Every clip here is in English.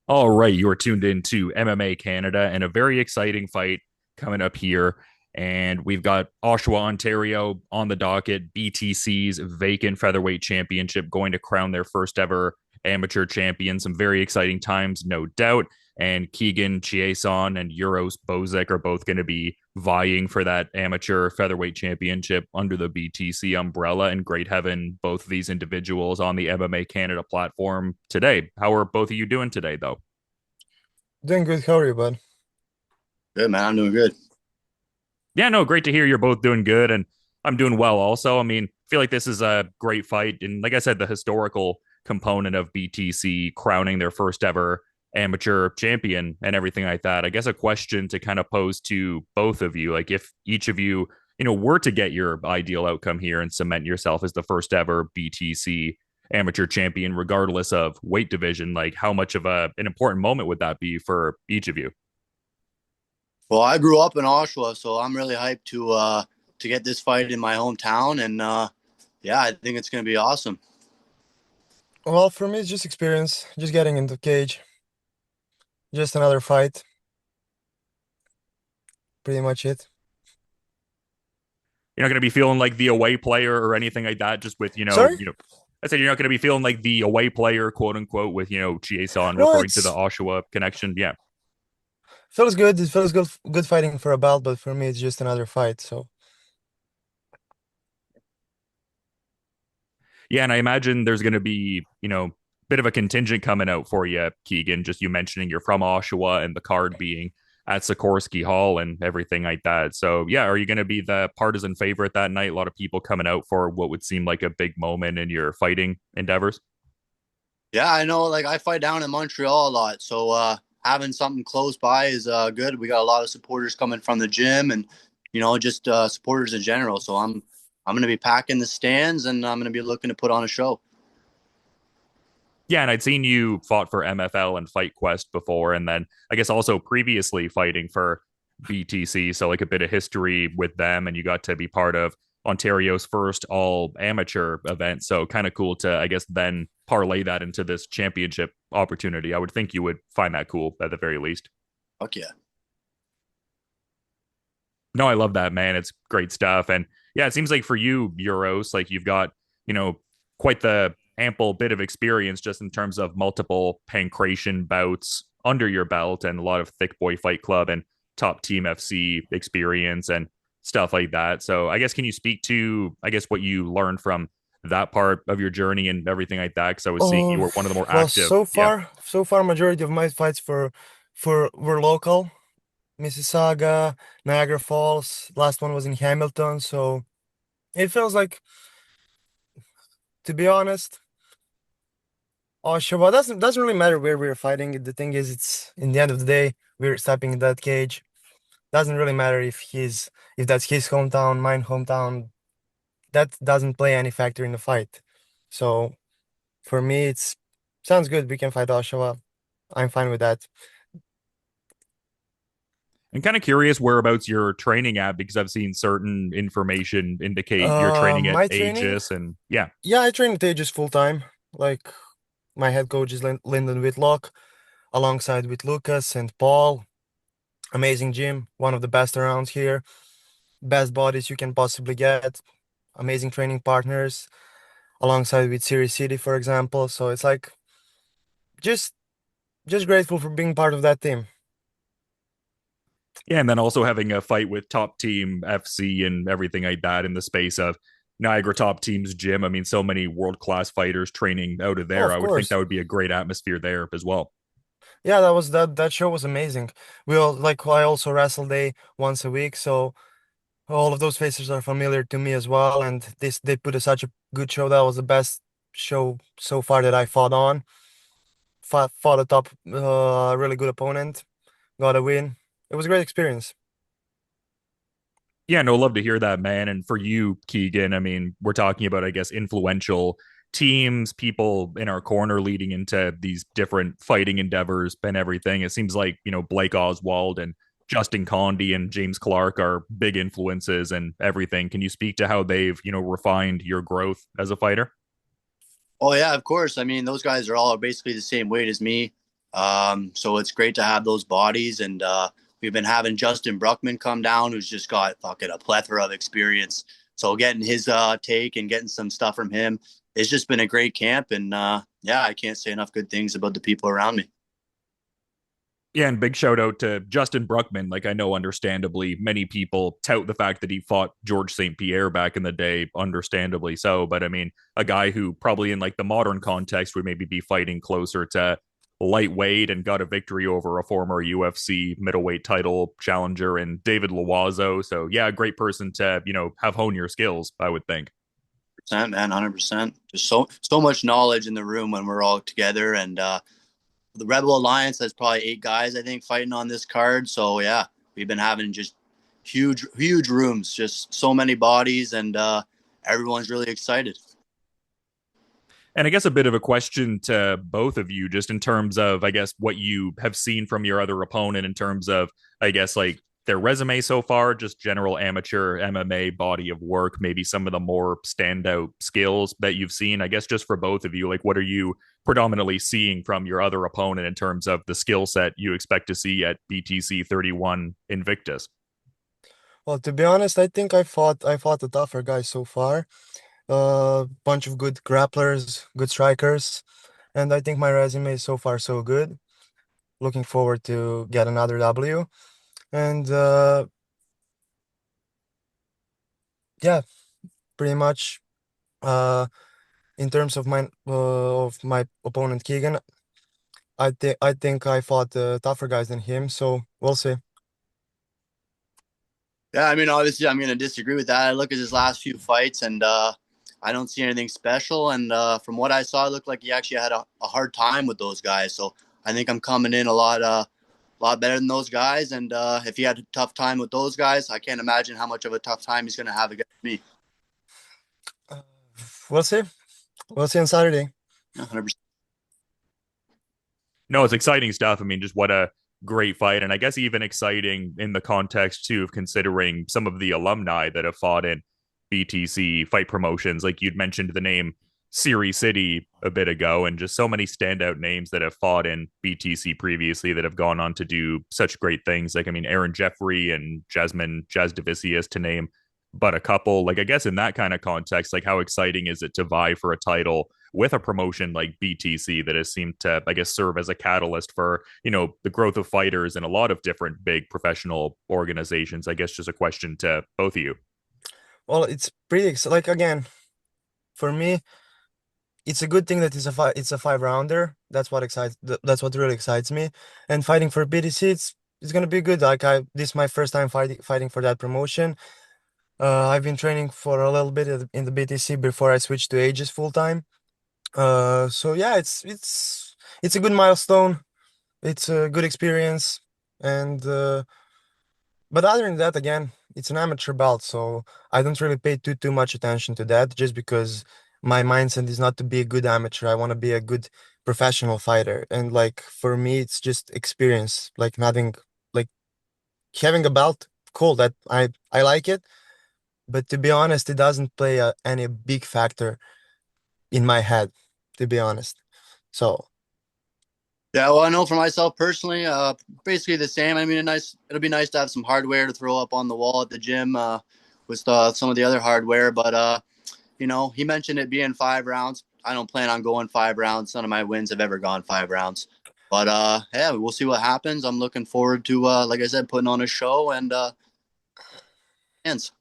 All right, you are tuned in to MMA Canada and a very exciting fight coming up here. And we've got Oshawa, Ontario on the docket, BTC's vacant featherweight championship going to crown their first ever amateur champion. Some very exciting times, no doubt. And Keegan Chiasson and Uros Bozic are both going to be vying for that amateur featherweight championship under the BTC umbrella. And great having both of these individuals on the MMA Canada platform today. How are both of you doing today, though? Doing good. How are you, bud? Good, man. I'm doing good. Yeah, no, great to hear you're both doing good, and I'm doing well also. I mean, I feel like this is a great fight, and like I said, the historical component of BTC crowning their first ever amateur champion and everything like that. I guess a question to kind of pose to both of you, like if each of you, were to get your ideal outcome here and cement yourself as the first ever BTC amateur champion, regardless of weight division, like how much of an important moment would that be for each of you? Well, I grew up in Oshawa, so I'm really hyped to get this fight in my hometown, and yeah, I think it's gonna be awesome. Well, for me, it's just experience, just getting into cage, just another fight, pretty much it. You're not going to be feeling like the away player or anything like that. Just with Sorry? I said you're not going to be feeling like the away player, quote unquote, with Chiasson No, referring to the it's Oshawa connection. Yeah, feels good. It feels good fighting for a belt, but for me, it's just another fight. So, yeah, and I imagine there's going to be bit of a contingent coming out for you, Keegan. Just you mentioning you're from Oshawa and the card being at Sikorski Hall and everything like that. So yeah, are you going to be the partisan favorite that night? A lot of people coming out for what would seem like a big moment in your fighting endeavors. Yeah, I know. Like I fight down in Montreal a lot, so having something close by is good. We got a lot of supporters coming from the gym, and just supporters in general. So I'm gonna be packing the stands, and I'm gonna be looking to put on a show. Yeah, and I'd seen you fought for MFL and Fight Quest before, and then I guess also previously fighting for BTC. So like a bit of history with them, and you got to be part of Ontario's first all amateur event. So kind of cool to, I guess, then parlay that into this championship opportunity. I would think you would find that cool at the very least. Fuck yeah. No, I love that, man. It's great stuff. And yeah, it seems like for you, Euros, like you've got, quite the ample bit of experience just in terms of multiple pancration bouts under your belt and a lot of thick boy fight club and top team FC experience and stuff like that. So I guess can you speak to I guess what you learned from that part of your journey and everything like that? Because I was seeing you oh, were one of the more well, active. Yeah. so far, majority of my fights for were local, Mississauga, Niagara Falls. Last one was in Hamilton, so it feels like, to be honest. Oh, sure. Well, doesn't really matter where we're fighting. The thing is, it's in the end of the day, we're stepping in that cage. Doesn't really matter if that's his hometown, mine hometown. That doesn't play any factor in the fight. So for me, it's sounds good. We can fight Oshawa. I'm fine with that. I'm kind of curious whereabouts you're training at because I've seen certain information indicate you're training at My training, Aegis and yeah. yeah, I train with Aegis full time. Like my head coach is Lyndon Whitlock, alongside with Lucas and Paul. Amazing gym, one of the best around here. Best bodies you can possibly get, amazing training partners alongside with Serhiy Sidey, for example. So it's like just just grateful for being part of that team. Yeah, and then also having a fight with top team FC and everything like that in the space of Niagara top team's gym. I mean, so many world class fighters training out of Oh, there. I of would think course. that would be a great atmosphere there as well. Yeah, that show was amazing. We all like I also wrestle day once a week, so all of those faces are familiar to me as well. And this they put a, such a good show. That was the best show so far that I fought on. Fought a top, really good opponent. Got a win. It was a great experience. Yeah, no, love to hear that, man. And for you, Keegan, I mean, we're talking about, I guess, influential teams, people in our corner leading into these different fighting endeavors and everything. It seems like, Blake Oswald and Justin Condy and James Clark are big influences and everything. Can you speak to how they've, refined your growth as a fighter? Oh yeah, of course. I mean, those guys are all basically the same weight as me. So it's great to have those bodies. And we've been having Justin Bruckman come down, who's just got fucking a plethora of experience. So getting his take and getting some stuff from him, it's just been a great camp. And yeah, I can't say enough good things about the people around me. Yeah, and big shout out to Justin Bruckman. Like, I know, understandably, many people tout the fact that he fought George St. Pierre back in the day, understandably so. But I mean, a guy who probably in like the modern context would maybe be fighting closer to lightweight and got a victory over a former UFC middleweight title challenger and David Loiseau. So yeah, a great person to, have hone your skills, I would think. Man, 100%. Just so much knowledge in the room when we're all together. And the Rebel Alliance, there's probably 8 guys I think fighting on this card. So yeah, we've been having just huge rooms, just so many bodies, and everyone's really excited. And I guess a bit of a question to both of you, just in terms of, I guess, what you have seen from your other opponent in terms of, I guess, like their resume so far, just general amateur MMA body of work, maybe some of the more standout skills that you've seen. I guess just for both of you, like what are you predominantly seeing from your other opponent in terms of the skill set you expect to see at BTC 31 Invictus? Well, to be honest, I think I fought the tougher guys so far. Bunch of good grapplers, good strikers, and I think my resume is so far so good. Looking forward to get another W. And yeah, pretty much. Uh, in terms of my opponent Keegan, I think I fought tougher guys than him. So we'll see. Yeah, I mean, obviously, I'm going to disagree with that. I look at his last few fights, and I don't see anything special. And from what I saw, it looked like he actually had a hard time with those guys. So I think I'm coming in a lot better than those guys. And if he had a tough time with those guys, I can't imagine how much of a tough time he's going to have against me. Uh, we'll see. We'll see on Saturday. Yeah, 100%. No, it's exciting stuff. I mean, just what a great fight. And I guess even exciting in the context, too, of considering some of the alumni that have fought in BTC fight promotions. Like you'd mentioned the name Serhiy Sidey a bit ago, and just so many standout names that have fought in BTC previously that have gone on to do such great things. Like, I mean, Aaron Jeffrey and Jasmine Jasdavicius, to name but a couple. Like, I guess in that kind of context, like how exciting is it to vie for a title with a promotion like BTC that has seemed to, I guess, serve as a catalyst for, the growth of fighters in a lot of different big professional organizations? I guess just a question to both of you. Well, it's pretty like again for me. It's a good thing that it's a 5 rounder. That's what really excites me. And fighting for BTC, it's gonna be good. Like this is my first time fighting for that promotion. I've been training for a little bit in the BTC before I switched to Aegis full time. So yeah, it's a good milestone. It's a good experience, and but other than that, again, it's an amateur belt, so I don't really pay too much attention to that. Just because my mindset is not to be a good amateur. I want to be a good professional fighter, and like for me, it's just experience. Like like having a belt, cool. That I like it, but to be honest, it doesn't play any big factor in my head, to be honest. So Yeah, well, I know for myself personally, basically the same. I mean, it'll be nice to have some hardware to throw up on the wall at the gym with some of the other hardware. But he mentioned it being 5 rounds. I don't plan on going 5 rounds. None of my wins have ever gone 5 rounds. But yeah, we'll see what happens. I'm looking forward to, like I said, putting on a show and hands.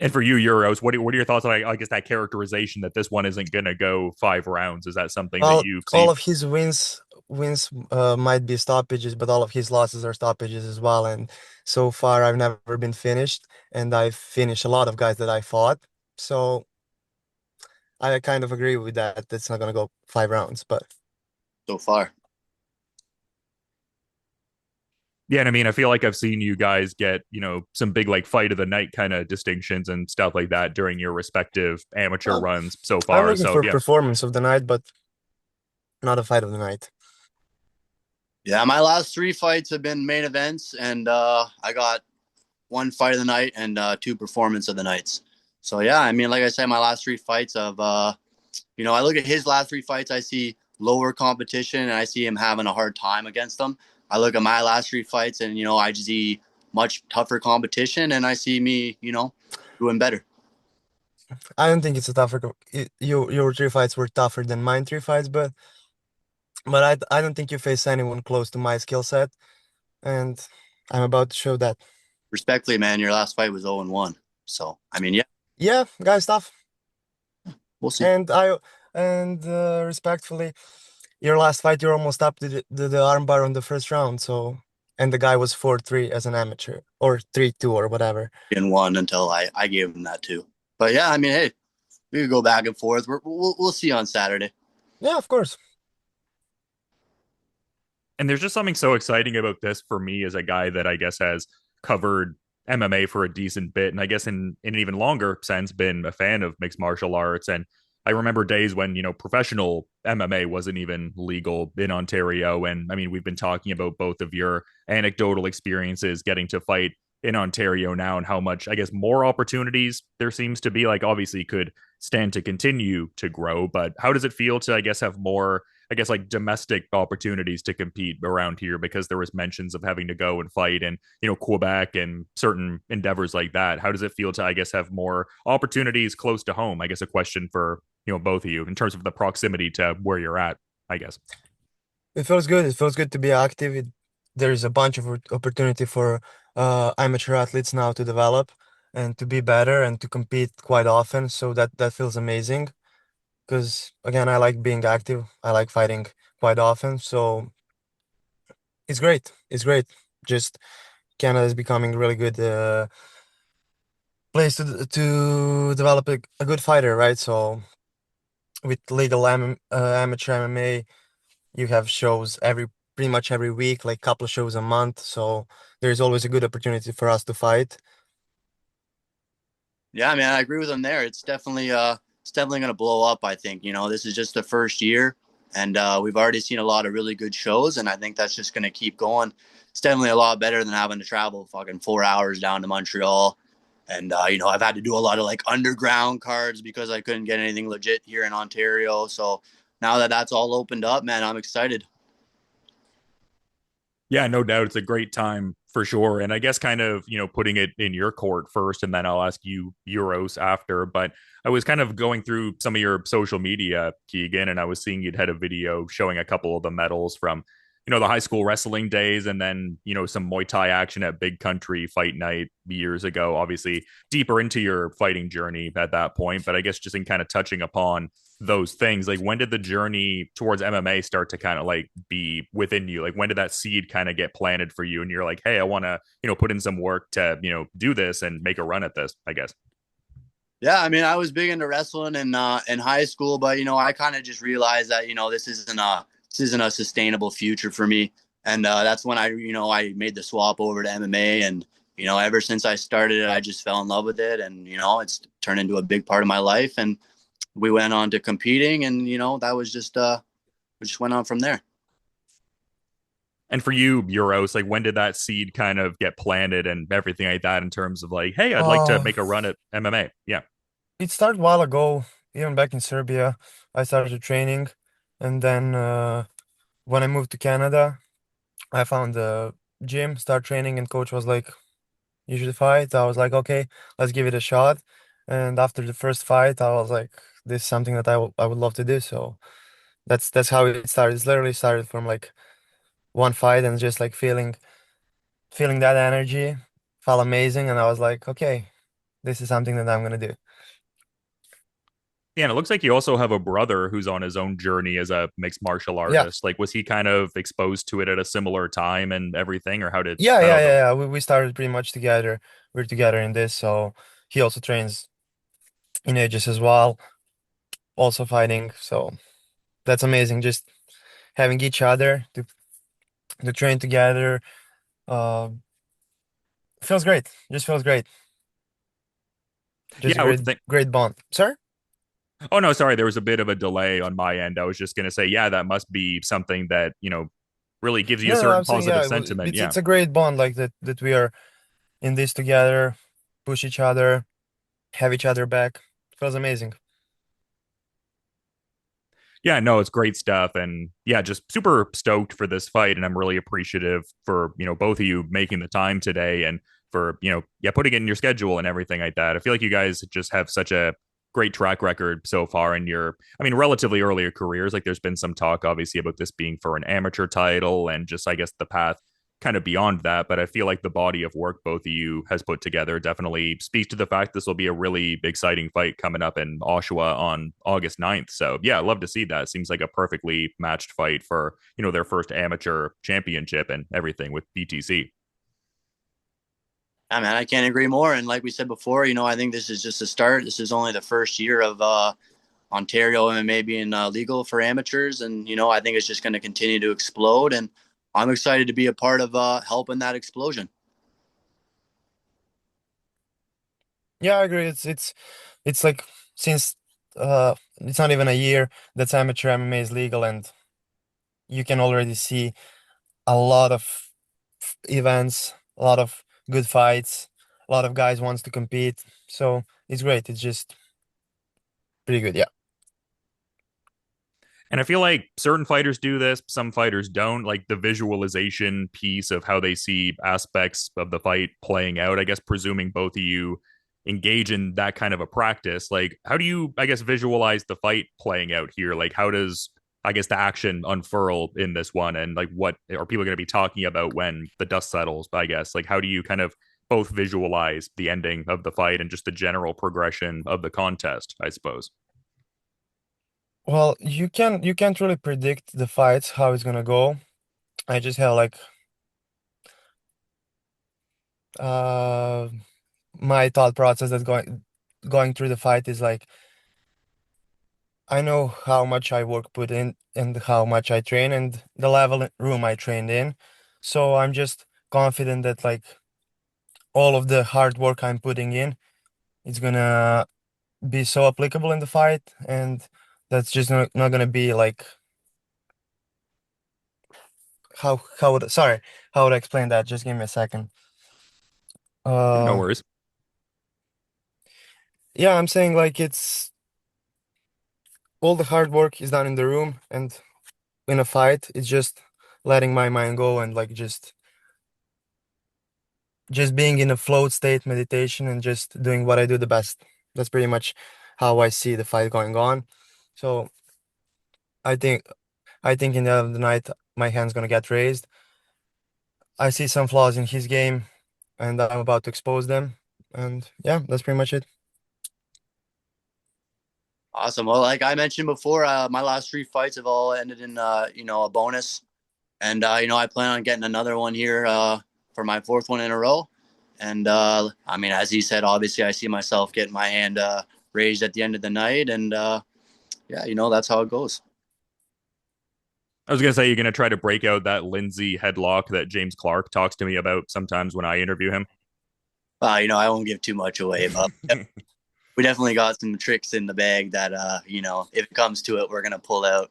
And for you, Uros, what are your thoughts on, I guess, that characterization that this one isn't going to go 5 rounds? Is that something that you've all seen? of his wins might be stoppages, but all of his losses are stoppages as well. And so far, I've never been finished, and I've finished a lot of guys that I fought. So I kind of agree with that. That's not gonna go 5 rounds, but So far. Yeah, and I mean, I feel like I've seen you guys get, some big like fight of the night kind of distinctions and stuff like that during your respective amateur well, runs so I'm far. looking So for yeah, performance of the night, but not a fight of the night. Yeah, my last 3 fights have been main events, and I got one fight of the night and 2 performance of the nights. So yeah, I mean, like I said, my last 3 fights of I look at his last 3 fights, I see lower competition, and I see him having a hard time against them. I look at my last 3 fights, and I just see much tougher competition, and I see me, doing better. I don't think it's a tougher. Your 3 fights were tougher than mine 3 fights, but I don't think you face anyone close to my skill set, and I'm about to show that. Respectfully, man, your last fight was 0-1. So, I mean, yeah, Yeah, guys, tough. we'll see. And respectfully, your last fight, you're almost up to the armbar on the first round. So, and the guy was 4-3 as an amateur, or 3-2 or whatever. In one until I gave him that too. But yeah, I mean, hey, we could go back and forth. We'll see on Saturday. Yeah, of course. And there's just something so exciting about this for me as a guy that I guess has covered MMA for a decent bit, and I guess in an even longer sense been a fan of mixed martial arts. And I remember days when professional MMA wasn't even legal in Ontario. And I mean, we've been talking about both of your anecdotal experiences getting to fight in Ontario now, and how much I guess more opportunities there seems to be. Like, obviously could stand to continue to grow, but how does it feel to I guess have more, I guess, like domestic opportunities to compete around here, because there was mentions of having to go and fight in, Quebec and certain endeavors like that. How does it feel to, I guess, have more opportunities close to home? I guess a question for, both of you in terms of the proximity to where you're at, I guess. It feels good. It feels good to be active. There's a bunch of opportunity for amateur athletes now to develop and to be better and to compete quite often. So that feels amazing. Because again, I like being active. I like fighting quite often. So it's great. It's great. Just Canada is becoming a really good place to develop a good fighter, right? So with legal amateur MMA, you have shows pretty much every week, like couple of shows a month. So there's always a good opportunity for us to fight. Yeah, man, I agree with him there. It's definitely going to blow up. I think this is just the first year, and we've already seen a lot of really good shows, and I think that's just going to keep going. It's definitely a lot better than having to travel fucking 4 hours down to Montreal. And I've had to do a lot of like underground cards because I couldn't get anything legit here in Ontario. So now that that's all opened up, man, I'm excited. Yeah, no doubt. It's a great time for sure. And I guess kind of, putting it in your court first, and then I'll ask you Euros after. But I was kind of going through some of your social media, Keegan, and I was seeing you'd had a video showing a couple of the medals from, the high school wrestling days, and then, some Muay Thai action at Big Country Fight Night years ago. Obviously, deeper into your fighting journey at that point. But I guess just in kind of touching upon those things, like when did the journey towards MMA start to kind of like be within you? Like when did that seed kind of get planted for you and you're like, hey, I want to put in some work to do this and make a run at this, I guess? Yeah, I mean, I was big into wrestling in high school, but I kind of just realized that this isn't a sustainable future for me, and that's when I made the swap over to MMA, and ever since I started it, I just fell in love with it, and it's turned into a big part of my life, and we went on to competing, and that was just we just went on from there. And for you, Euros, like when did that seed kind of get planted and everything like that in terms of like, hey, I'd like to Uh, make a run at MMA? Yeah. it started a while ago, even back in Serbia. I started training, and then when I moved to Canada, I found a gym, start training, and coach was like, "You should fight." I was like, "Okay, let's give it a shot." And after the first fight, I was like, "This is something that I would love to do." So that's how it started. It's literally started from like one fight and just like feeling that energy, felt amazing, and I was like, "Okay, this is something that I'm gonna do." Yeah, and it looks like you also have a brother who's on his own journey as a mixed martial Yeah, artist. Like, was he kind of exposed to it at a similar time and everything, or how did yeah, that yeah, all yeah, go? yeah. We started pretty much together. We're together in this, so he also trains in Aegis as well, also fighting. So that's amazing. Just having each other to train together. Uh, feels great. Just feels great. Just a Yeah, I would great, think. great bond. Sir? Oh no, sorry, there was a bit of a delay on my end. I was just gonna say, yeah, that must be something that really gives you a No, no, certain I'm saying positive yeah. sentiment. It's Yeah. it's a great bond like that we are in this together, push each other, have each other back. Feels amazing. Yeah, no, it's great stuff. And yeah, just super stoked for this fight. And I'm really appreciative for, both of you making the time today and for, yeah, putting it in your schedule and everything like that. I feel like you guys just have such a great track record so far in your, I mean, relatively earlier careers. Like there's been some talk, obviously, about this being for an amateur title and just, I guess, the path kind of beyond that. But I feel like the body of work both of you has put together definitely speaks to the fact this will be a really exciting fight coming up in Oshawa on August 9th. So yeah, I love to see that. Seems like a perfectly matched fight for, their first amateur championship and everything with BTC. Yeah, man, I can't agree more. And like we said before, I think this is just a start. This is only the first year of Ontario MMA being legal for amateurs. And, I think it's just going to continue to explode. And I'm excited to be a part of helping that explosion. Yeah, I agree. It's like since it's not even a year that amateur MMA is legal, and you can already see a lot of events, a lot of good fights, a lot of guys wants to compete. So it's great. It's just pretty good. Yeah. And I feel like certain fighters do this, some fighters don't. Like the visualization piece of how they see aspects of the fight playing out. I guess presuming both of you engage in that kind of a practice, like how do you, I guess, visualize the fight playing out here? Like how does, I guess, the action unfurl in this one, and like what are people going to be talking about when the dust settles? I guess like how do you kind of both visualize the ending of the fight and just the general progression of the contest? I suppose. Well, you can't really predict the fights how it's gonna go. I just have like uh my thought process that's going through the fight is like I know how much I work put in and how much I train and the level room I trained in. So I'm just confident that like all of the hard work I'm putting in is gonna be so applicable in the fight, and that's just not gonna be like how would sorry, how would I explain that? Just give me a second. Yeah, no Uh worries. yeah, I'm saying like it's all the hard work is done in the room, and in a fight it's just letting my mind go and like just being in a float state meditation and just doing what I do the best. That's pretty much how I see the fight going on. So I think I think in the end of the night my hand's gonna get raised. I see some flaws in his game and I'm about to expose them. And yeah, that's pretty much it. Awesome. Well, like I mentioned before, my last three fights have all ended in, a bonus. And, I plan on getting another one here for my fourth one in a row. And, I mean, as he said, obviously I see myself getting my hand raised at the end of the night. And, yeah, that's how it goes. I was gonna say you're gonna try to break out that Lindsay headlock that James Clark talks to me about sometimes when I interview him. I won't give too much away, but we definitely got some tricks in the bag that, if it comes to it, we're going to pull out.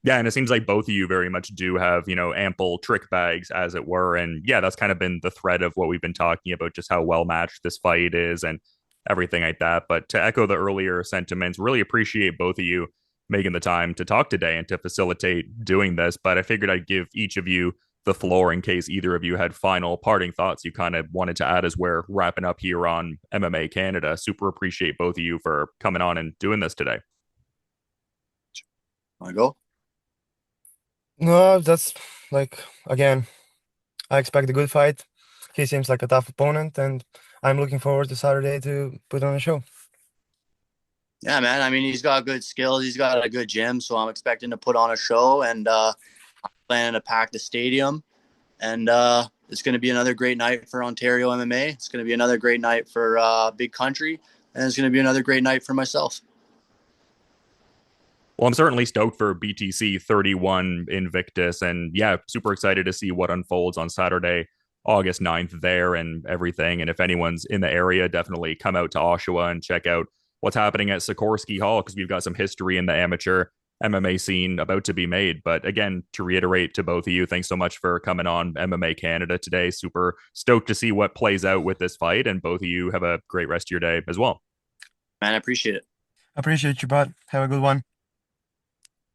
Yeah, and it seems like both of you very much do have, ample trick bags, as it were. And yeah, that's kind of been the thread of what we've been talking about, just how well matched this fight is and everything like that. But to echo the earlier sentiments, really appreciate both of you making the time to talk today and to facilitate doing this. But I figured I'd give each of you the floor in case either of you had final parting thoughts you kind of wanted to add as we're wrapping up here on MMA Canada. Super appreciate both of you for coming on and doing this today. Want to go? No, that's like again, I expect a good fight. He seems like a tough opponent, and I'm looking forward to Saturday to put on a show. Yeah, man. I mean, he's got good skills. He's got a good gym, so I'm expecting to put on a show, and I'm planning to pack the stadium. And it's going to be another great night for Ontario MMA. It's going to be another great night for Big Country, and it's going to be another great night for myself. Well, I'm certainly stoked for BTC 31 Invictus. And yeah, super excited to see what unfolds on Saturday, August 9th there and everything. And if anyone's in the area, definitely come out to Oshawa and check out what's happening at Sikorski Hall because we've got some history in the amateur MMA scene about to be made. But again, to reiterate to both of you, thanks so much for coming on MMA Canada today. Super stoked to see what plays out with this fight. And both of you have a great rest of your day as well. Man, I appreciate it. Appreciate you, bud. Have a good one.